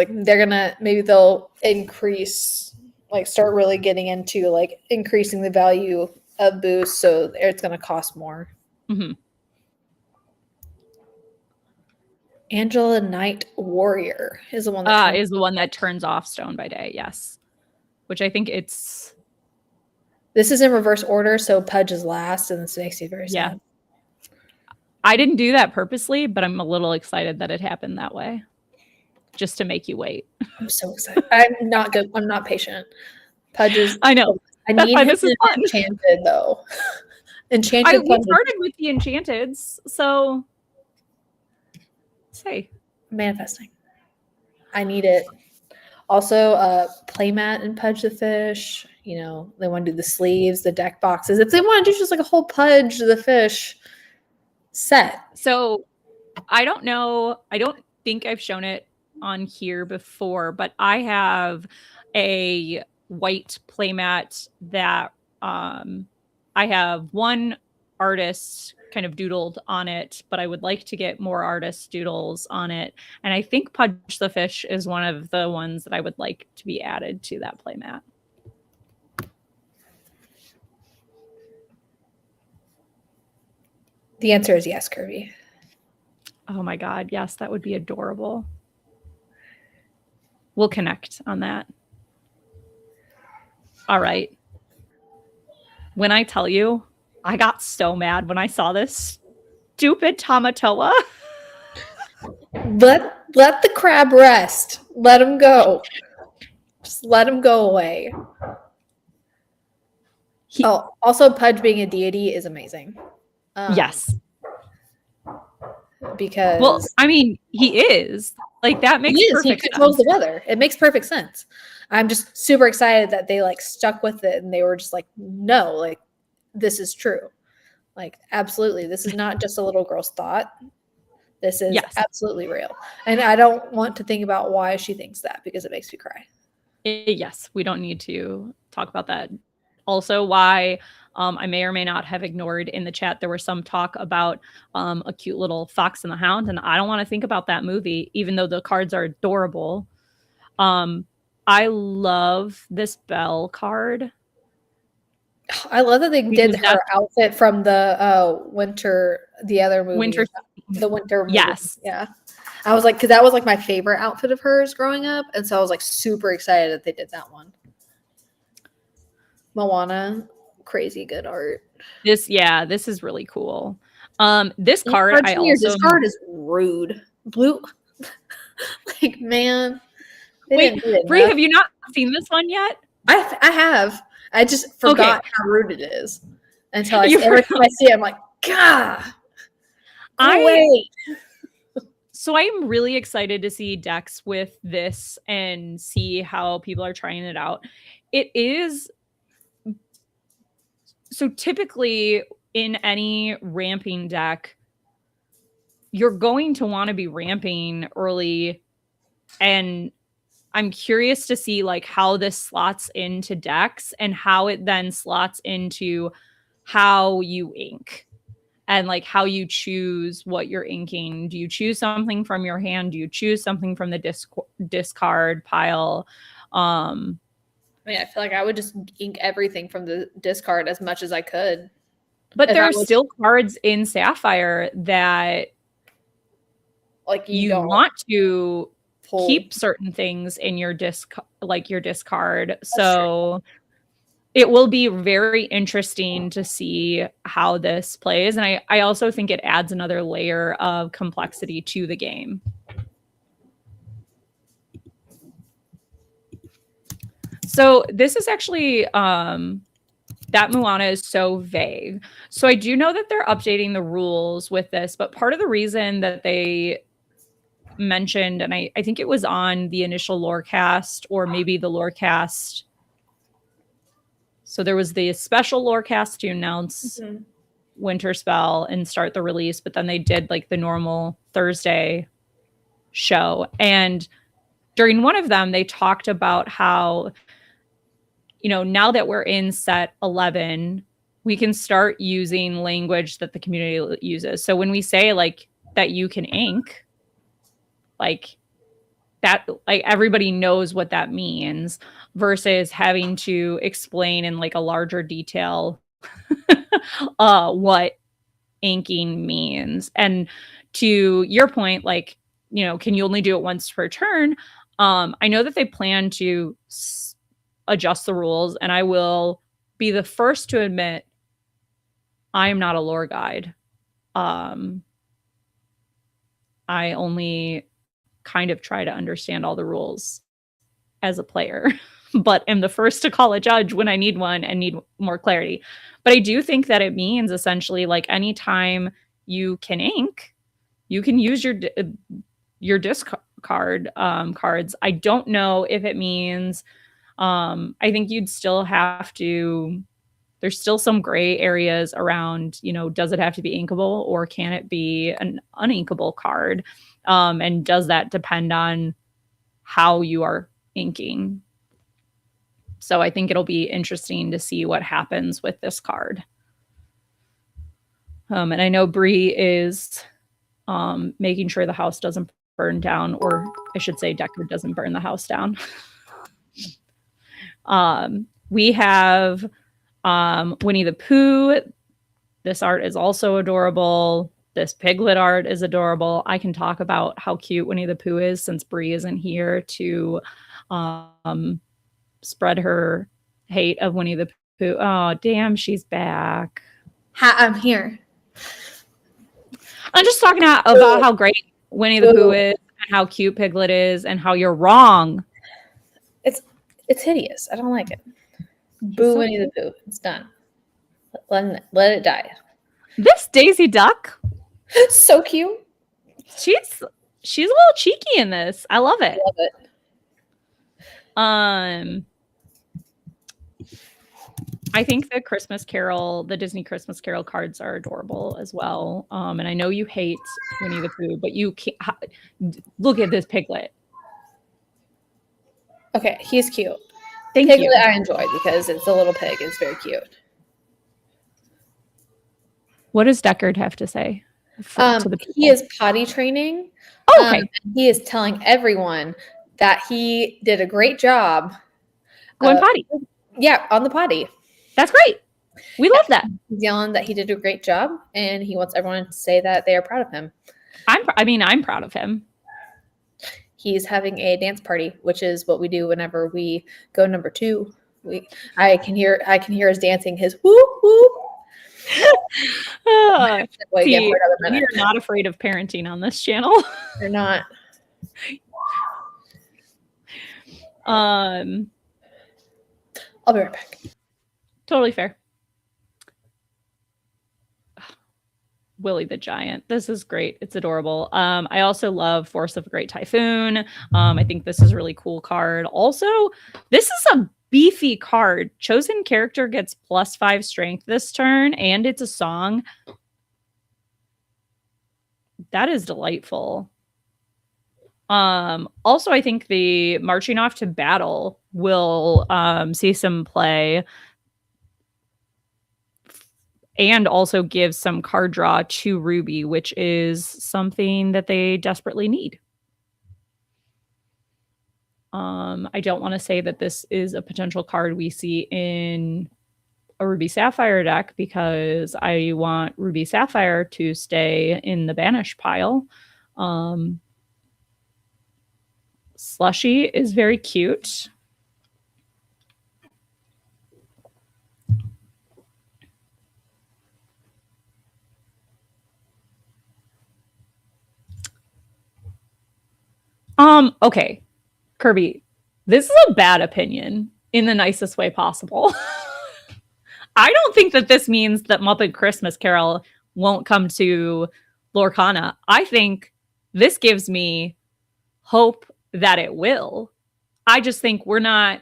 maybe they'll increase, like start really getting into like increasing the value of boost, so it's going to cost more. Mm-hmm. Angela Knight Warrior is the one that turns off Stone by Day. Yes, which I think it's. This is in reverse order, so Pudge is last, and this makes me very sad. I didn't do that purposely, but I'm a little excited that it happened that way, just to make you wait. I'm so excited. I'm not good. I'm not patient. Pudge is. I know. I need Enchanted though. Enchanted. We started with the Enchanteds, so. Say manifesting. I need it. Also, playmat and Pudge the Fish. You know, they want to do the sleeves, the deck boxes. If they want to do just like a whole Pudge the Fish set. So I don't know. I don't think I've shown it on here before, but I have a white playmat that I have one artist kind of doodled on it, but I would like to get more artist doodles on it. And I think Pudge the Fish is one of the ones that I would like to be added to that playmat. The answer is yes, Kirby. Oh my God. Yes, that would be adorable. We'll connect on that. All right. When I tell you, I got so mad when I saw this stupid Tamatoa. Let the crab rest. Let him go. Just let him go away. Also Pudge being a deity is amazing. Yes. Because I mean, he is. Like that makes perfect sense. He controls the weather. It makes perfect sense. I'm just super excited that they like stuck with it and they were just like, no, like this is true. Like absolutely. This is not just a little girl's thought. This is absolutely real. And I don't want to think about why she thinks that because it makes me cry. Yes, we don't need to talk about that. Also, why I may or may not have ignored in the chat, there was some talk about a cute little Fox and the Hound, and I don't want to think about that movie, even though the cards are adorable. I love this Belle card. I love that they did Because her outfit from the the other movie. Winter. The winter movie. Yes. Yeah. I was like, because that was like my favorite outfit of hers growing up. And so I was like super excited that they did that one. Moana, crazy good art. This is really cool. This card I This also card is rude. Blue. Like, man. Wait, Bree, have you not seen this one yet? I have. I just forgot how rude it is. Until every time I see it, I'm like, God. Wait. So I'm really excited to see decks with this and see how people are trying it out. It is so typically in any ramping deck, you're going to want to be ramping early, and I'm curious to see like how this slots into decks and how it then slots into how you ink and like how you choose what you're inking. Do you choose something from your hand? Do you choose something from the discard pile? I mean, I feel like I would just ink everything from the discard as much as I could. But there are still cards in Sapphire that like you want to keep certain things in your discard. That's so true. It will be very interesting to see how this plays. And I also think it adds another layer of complexity to the game. So this is actually, that Moana is so vague. So I do know that they're updating the rules with this, but part of the reason that they mentioned, and I think it was on the initial Lorecast or maybe the Lorecast. So there was the special Lorecast to announce Winterspell and start the release, but then they did like the normal Thursday show. And during one of them, they talked about how, you know, now that we're in set 11, we can start using language that the community uses. So when we say like that you can ink, like that, like everybody knows what that means versus having to explain in like a larger detail what inking means. And to your point, like, you know, can you only do it once per turn? I know that they plan to adjust the rules, and I will be the first to admit I am not a lore guide. I only kind of try to understand all the rules as a player, but am the first to call a judge when I need one and need more clarity. But I do think that it means essentially like anytime you can ink, you can use your discard cards. I don't know if it means, I think you'd still have to, there's still some gray areas around, you know, does it have to be inkable or can it be an uninkable card? And does that depend on how you are inking? So I think it'll be interesting to see what happens with this card. And I know Bree is making sure the house doesn't burn down, or I should say Deckard doesn't burn the house down. We have Winnie the Pooh. This art is also adorable. This piglet art is adorable. I can talk about how cute Winnie the Pooh is since Bree isn't here to spread her hate of Winnie the Pooh. Oh, damn, she's back. I'm here. I'm just talking about how great Winnie the Pooh is and how cute Piglet is and how you're wrong. It's hideous. I don't like it. Boo so Winnie the Pooh. It's done. Let it die. This Daisy Duck. So cute. She's a little cheeky in this. I love it. I think the the Disney Christmas Carol cards are adorable as well. And I know you hate Winnie the Pooh, but you can't look at this Piglet. Okay, he's cute. Thank you. I enjoy because it's a little pig. It's very cute. What does Deckard have to say? He is potty training. Oh, okay. He is telling everyone that he did a great job. Going potty. Yeah, on the potty. That's great. We love that. He's yelling that he did a great job, and he wants everyone to say that they are proud of him. I'm proud of him. He's having a dance party, which is what we do whenever we go number 2. I can hear us dancing his whoop whoop. See, we are not afraid of parenting on this channel. They're not. I'll be right back. Totally fair. Willie the Giant. This is great. It's adorable. I also love Force of a Great Typhoon. I think this is a really cool card. Also, this is a beefy card. Chosen character gets +5 strength this turn, and it's a song. That is delightful. Also, I think the Marching Off to Battle will see some play. And also gives some card draw to Ruby, which is something that they desperately need. I don't want to say that this is a potential card we see in a Ruby Sapphire deck because I want Ruby Sapphire to stay in the banish pile. Slushy is very cute. Okay, Kirby, this is a bad opinion in the nicest way possible. I don't think that this means that Muppet Christmas Carol won't come to Lorcana. I think this gives me hope that it will. I just think we're not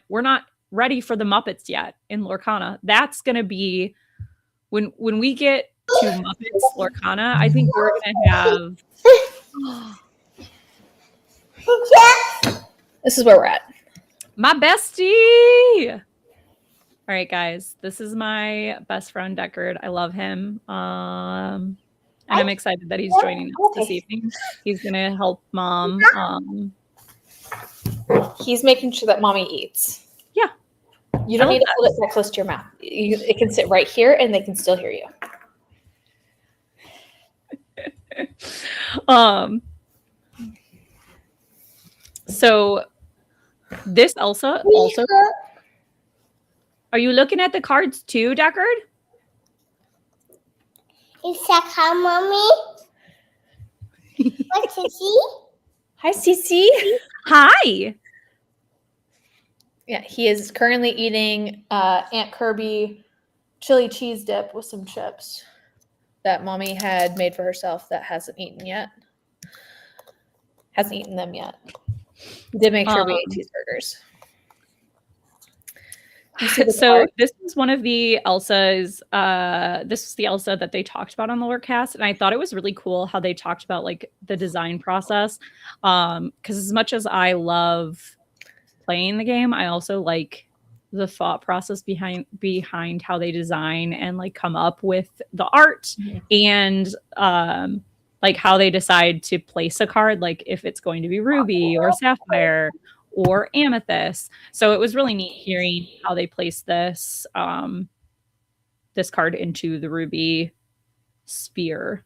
ready for the Muppets yet in Lorcana. That's going to be when we get to Muppets Lorcana, I think we're going to have This is where we're at. my bestie. All right, guys. This is my best friend, Deckard. I love him. And I'm excited that he's joining us this evening. He's going to help Mom. He's making sure that Mommy eats. Yeah. You don't need to hold it that close to your mouth. It can sit right here, and they can still hear you. So this Elsa also. Are you looking at the cards too, Deckard? Is that how, Mommy? What's Cici? Hi, Cici. Hi. Yeah, he is currently eating Aunt Kirby chili cheese dip with some chips that Mommy had made for herself that hasn't eaten yet. Hasn't eaten them yet. We did make sure we ate cheeseburgers. So this is one of the Elsas. This is the Elsa that they talked about on the Lorecast, and I thought it was really cool how they talked about like the design process. Because as much as I love playing the game, I also like the thought process behind how they design and like come up with the art and like how they decide to place a card, like if it's going to be Ruby or Sapphire or Amethyst. So it was really neat hearing how they placed this this card into the Ruby sphere.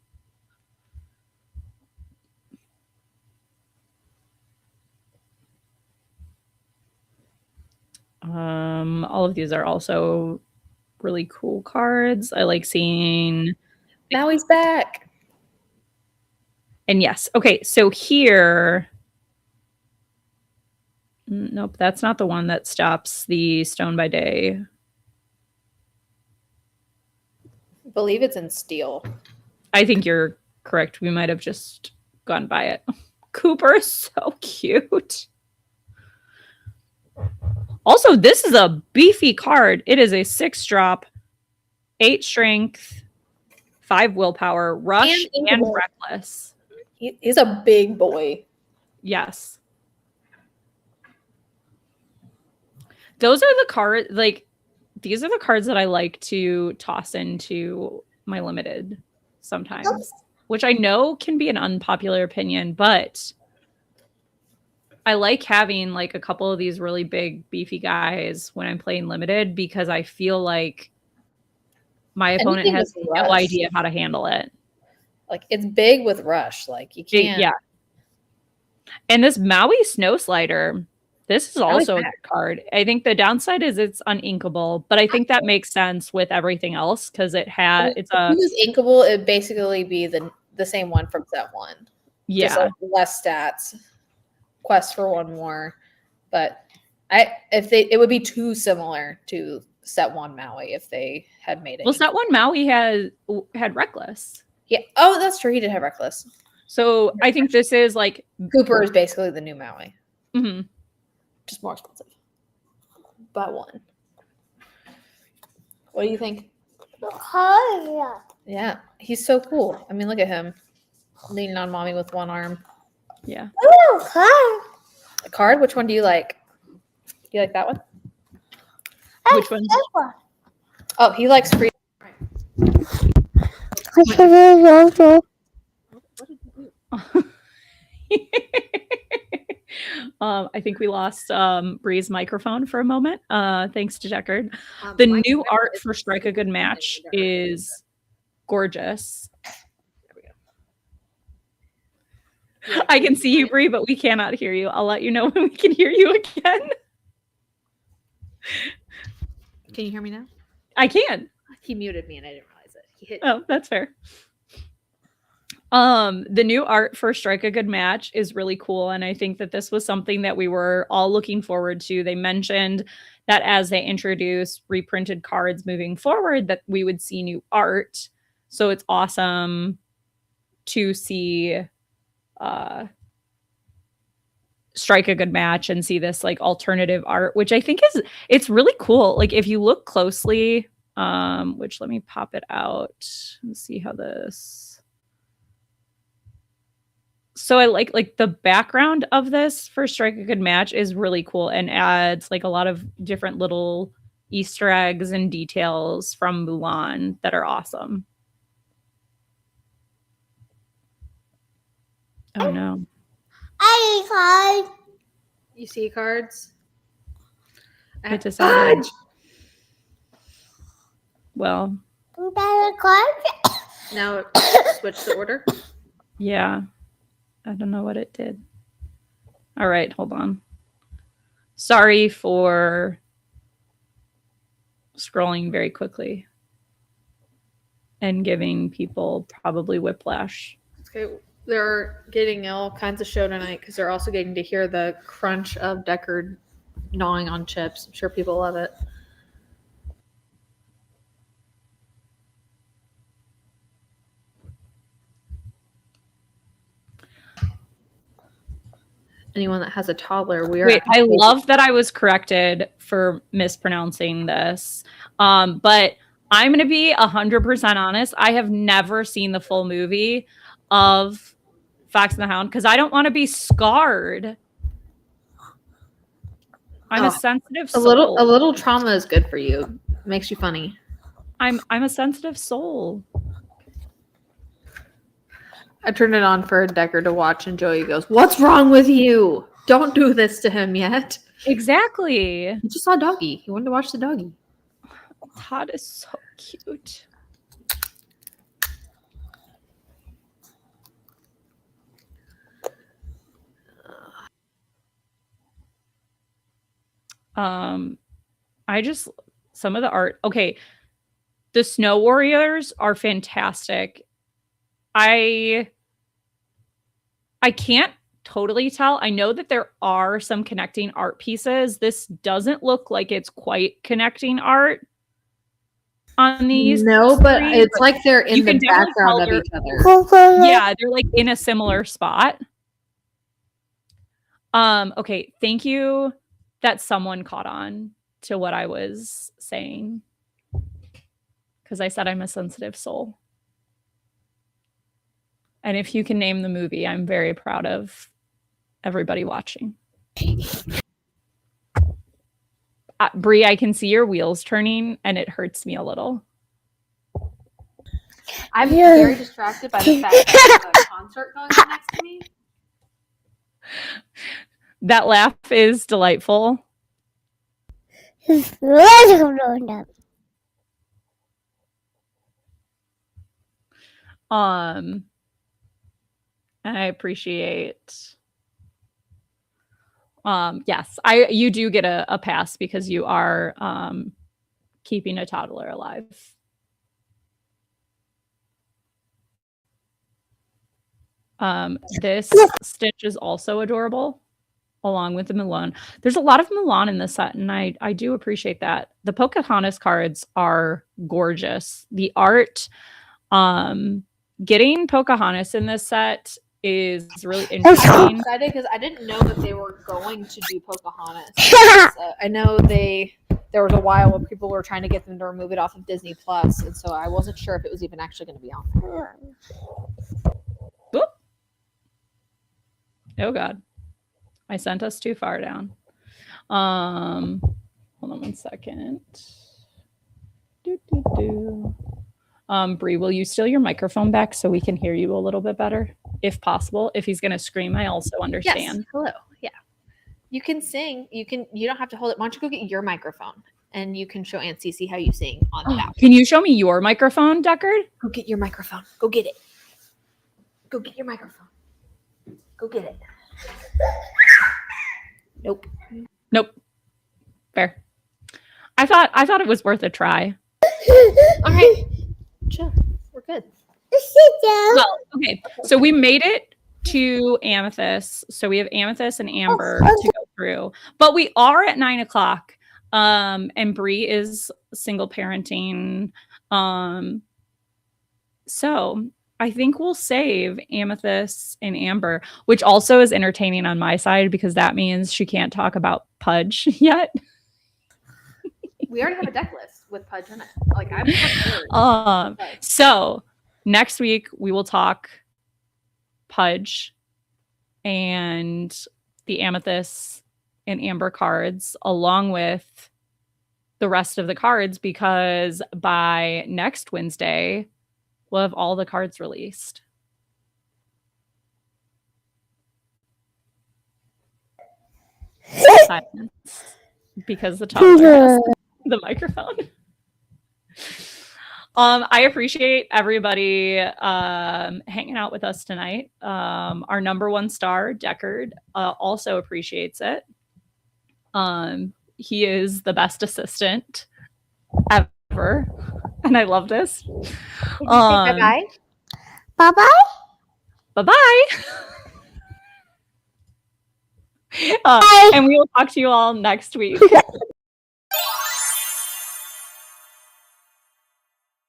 All of these are also really cool cards. I like seeing. Now he's back. And yes, okay, so here. Nope, that's not the one that stops the Stone by Day. I believe it's in steel. I think you're correct. We might have just gone by it. Cooper is so cute. Also, this is a beefy card. It is a 6-drop, 8 strength, 5 willpower, rush, and reckless. He's a big boy. Yes. Those are the cards, like, these are the cards that I like to toss into my limited sometimes, which I know can be an unpopular opinion, but I like having like a couple of these really big beefy guys when I'm playing limited because I feel like my opponent Anything has with no Rush. idea how to handle it. Like, it's big with Rush. Like, you can't. Yeah. And this Maui Snow Slider, this is Maui's also a back. good card. I think the downside is it's uninkable, but I think that makes sense with everything else because it's If it was inkable, it'd basically be the same one from set 1. Just yeah. like less stats. Quest for one more. But it would be too similar to set 1 Maui if they had made it. Well, set 1 Maui had Reckless. Yeah. Oh, that's true. He did have Reckless. So I think this is like Cooper is basically the new Maui. mhm. Just more expensive. By 1. What do you think? Yeah. He's so cool. I mean, look at him. Leaning on mommy with one arm. Yeah. A card? Which one do you like? Do you like that one? Which one? Oh, he likes free. I think we lost Bree's microphone for a moment. Thanks to Deckard. The new art for Strike a Good Match is gorgeous. I can see you, Bree, but we cannot hear you. I'll let you know when we can hear you again. Can you hear me now? I can. He muted me and I didn't realize it. He hit. Oh, that's fair. The new art for Strike a Good Match is really cool, and I think that this was something that we were all looking forward to. They mentioned that as they introduce reprinted cards moving forward, that we would see new art. So it's awesome to see Strike a Good Match and see this like alternative art, which I think it's really cool. Like if you look closely, which let me pop it out and see how this. So I like the background of this for Strike a Good Match is really cool and adds like a lot of different little Easter eggs and details from Mulan that are awesome. Oh no. You see cards? It decided. Well. Now switch the order. Yeah. I don't know what it did. All right, hold on. Sorry for scrolling very quickly and giving people probably whiplash. Okay, they're getting all kinds of show tonight because they're also getting to hear the crunch of Deckard gnawing on chips. I'm sure people love it. Anyone that has a toddler, Wait, I love that I was corrected for mispronouncing this. But I'm going to be 100% honest. I have never seen the full movie of Fox and the Hound because I don't want to be scarred. I'm a sensitive soul. A little trauma is good for you. Makes you funny. I'm a sensitive soul. I turned it on for Deckard to watch, and Joey goes, "What's wrong with you? Don't do this to him yet." Exactly. He just saw Doggy. He wanted to watch the doggy. Todd is so cute. Some of the art. Okay. The Snow Warriors are fantastic. I can't totally tell. I know that there are some connecting art pieces. This doesn't look like it's quite connecting art on these. No, but it's like they're in the background of each other. Yeah, they're like in a similar spot. Okay, thank you that someone caught on to what I was saying. Because I said I'm a sensitive soul. And if you can name the movie, I'm very proud of everybody watching. Bree, I can see your wheels turning and it hurts me a little. I'm very distracted by the fact that there's a concert going on next to me. That laugh is delightful. And I appreciate. Yes, you do get a pass because you are keeping a toddler alive. This Stitch is also adorable, along with the Mulan. There's a lot of Mulan in this set, and I do appreciate that. The Pocahontas cards are gorgeous. The art, getting Pocahontas in this set is really interesting. I'm excited because I didn't know that they were going to do Pocahontas. I know there was a while where people were trying to get them to remove it off of Disney Plus, and so I wasn't sure if it was even actually going to be on there. Whoop. Oh God, I sent us too far down. Hold on one second. Bree, will you steal your microphone back so we can hear you a little bit better, if possible? If he's gonna scream, I also understand. Yes. Hello. Yeah. You can sing. You don't have to hold it. Why don't you go get your microphone and you can show Aunt Cece how you sing on that. Can you show me your microphone, Deckard? Go get your microphone. Go get it. Go get your microphone. Go get it. Nope. Fair. I thought it was worth a try. All right. Chill. We're good. Well, okay. So we made it to Amethyst. So we have Amethyst and Amber to go through. But we are at 9:00. And Bree is single parenting. So I think we'll save Amethyst and Amber, which also is entertaining on my side because that means she can't talk about Pudge yet. We already have a deck list with Pudge in it. Like I'm prepared. So next week we will talk Pudge and the Amethyst and Amber cards along with the rest of the cards because by next Wednesday we'll have all the cards released. Silence because the toddler has the microphone. I appreciate everybody hanging out with us tonight. Our number one star, Deckard, also appreciates it. He is the best assistant ever, and I love this. Bye-bye. Bye-bye. Bye-bye. And we will talk to you all next week.